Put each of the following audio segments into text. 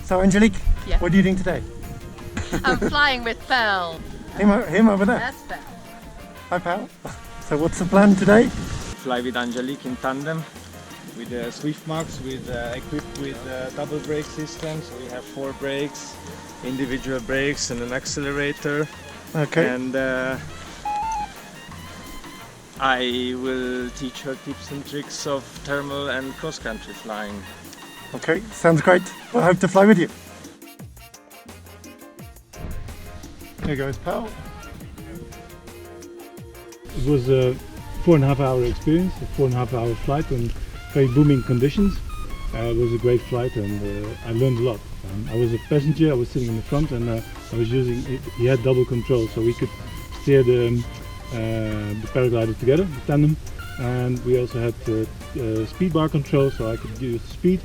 So Angelique, Yeah. what are you doing today? I'm flying with Pal. Him over there. That's Pal. Hi Pal. So what's the plan today? Fly with Angelique in tandem with the Swift Max equipped with double brake system. So we have 4 brakes, individual brakes and an accelerator. Okay. And I will teach her tips and tricks of thermal and cross-country flying. Okay, sounds great. I hope to fly with you. There goes Pal. It was a 4.5 hour experience, a 4.5 hour flight in very booming conditions. It was a great flight and I learned a lot. I was a passenger, I was sitting in the front and I was using, he had double control so we could steer the paraglider together, the tandem, and we also had speed bar control so I could use speed.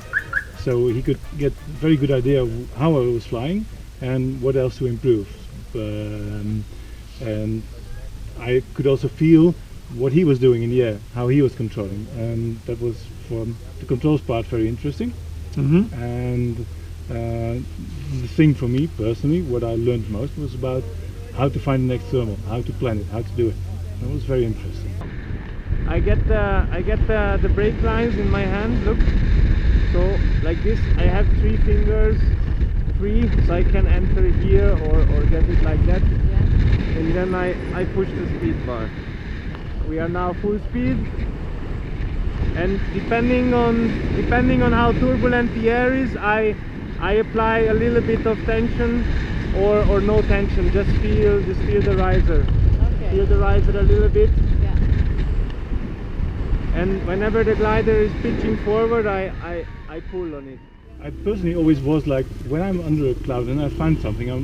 So he could get a very good idea of how I was flying and what else to improve. And I could also feel what he was doing in the air, how he was controlling, and that was for the controls part very interesting. And the thing for me personally, what I learned most was about how to find the next thermal, how to plan it, how to do it. That was very interesting. I get the brake lines in my hand, look. So like this, I have 3 fingers free, so I can enter here or get it like that. Yeah. And then I push the speed bar. We are now full speed, and depending on how turbulent the air is, I apply a little bit of tension or no tension. Just feel the riser. Okay. Feel the riser a little bit. Yeah. And whenever the glider is pitching forward, I pull on it. I personally always was like, when I'm under a cloud and I find something, I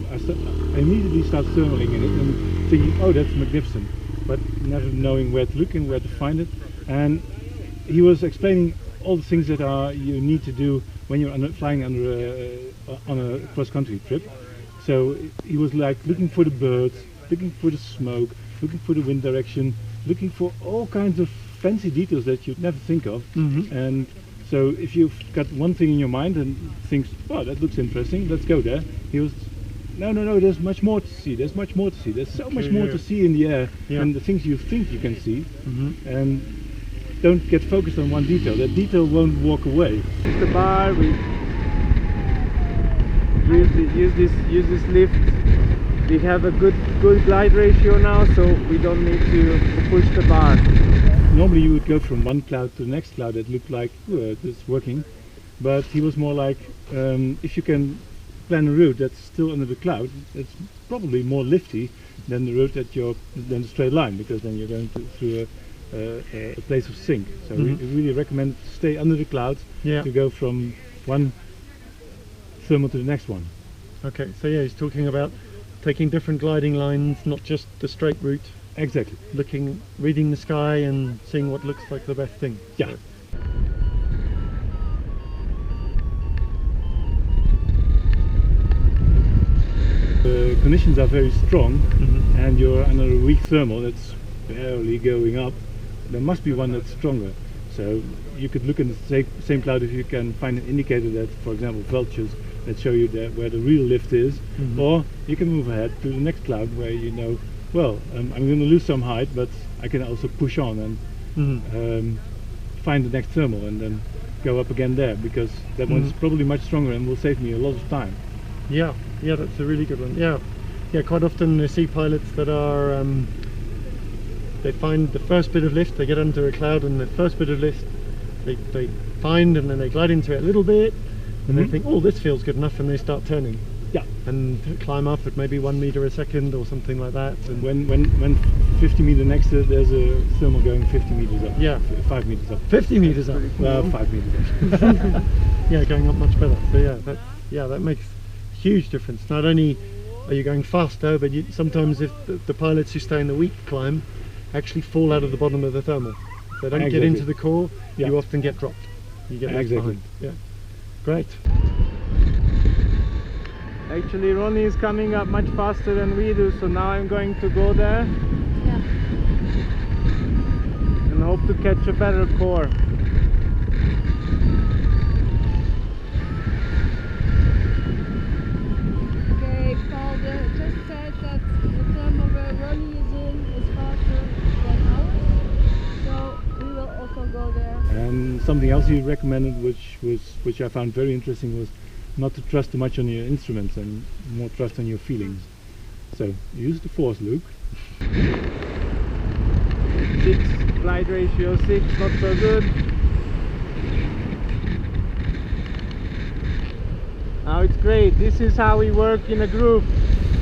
immediately start thermaling in it and thinking, oh, that's magnificent, but never knowing where to look and where to find it. And he was explaining all the things that you need to do when you're flying on a cross-country trip. So he was like looking for the birds, looking for the smoke, looking for the wind direction, looking for all kinds of fancy details that you'd never think of. And so if you've got one thing in your mind and thinks, oh, that looks interesting, let's go there. He was, no, there's much more to see, there's much more to see. There's so much more to see in the air than the things you think you can see. And don't get focused on one detail. That detail won't walk away. The bar, we use this lift. We have a good glide ratio now, so we don't need to push the bar. Normally you would go from one cloud to the next cloud that looked like, oh, it's working, but he was more like, if you can plan a route that's still under the cloud, it's probably more lifty than the route than the straight line, because then you're going through a place of sink. So we really recommend to stay under the clouds to go from one thermal to the next one. Okay, so yeah, he's talking about taking different gliding lines, not just the straight route. Exactly. Reading the sky and seeing what looks like the best thing. Yeah. The conditions are very strong and you're under a weak thermal that's barely going up. There must be one that's stronger. So you could look in the same cloud if you can find an indicator that, for example, vultures that show you where the real lift is, or you can move ahead to the next cloud where you know, well, I'm going to lose some height, but I can also push on and find the next thermal and then go up again there, because that one's probably much stronger and will save me a lot of time. Yeah, that's a really good one. Yeah, quite often I see pilots that are, they find the first bit of lift, they get under a cloud, and the first bit of lift they find, and then they glide into it a little bit, and they think, oh, this feels good enough, and they start turning. Yeah. And climb up at maybe 1 meter a second or something like that. And when 50 meter next to it, there's a thermal going 50 meters up. Yeah. 5 meters up. 50 meters up. Well, 5 meters up. Yeah, going up much better. So that makes a huge difference. Not only are you going faster, but sometimes if the pilots who stay in the weak climb actually fall out of the bottom of the thermal. If they don't get into the core, you often get dropped. You get left behind. Yeah. Great. Actually, Ronnie is coming up much faster than we do, so now I'm going to go there and hope to catch a better core. he recommended, which I found very interesting, was not to trust too much on your instruments and more trust on your feelings. So use the force, Luke. 6, glide ratio 6, not so good. Now it's great. This is how we work in a group.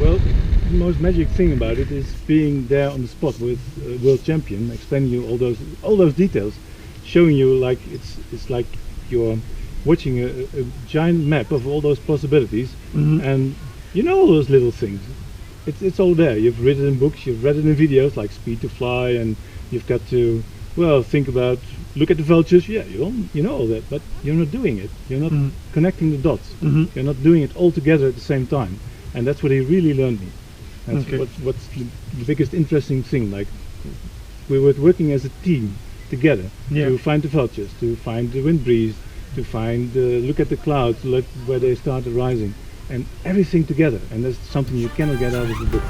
Well, the most magic thing about it is being there on the spot with a world champion, explaining you all those details, showing you like it's like you're watching a giant map of all those possibilities, and you know all those little things. It's all there. You've read it in books, you've read it in videos like Speed to Fly, and you've got to, well, think about, look at the vultures. Yeah, you know all that, but you're not doing it. You're not connecting the dots. You're not doing it all together at the same time. And that's what he really learned me. That's what's the biggest interesting thing. Like, we were working as a team together to find the vultures, to find the wind breeze, to find look at the clouds, look where they start rising, and everything together. And that's something you cannot get out of the book.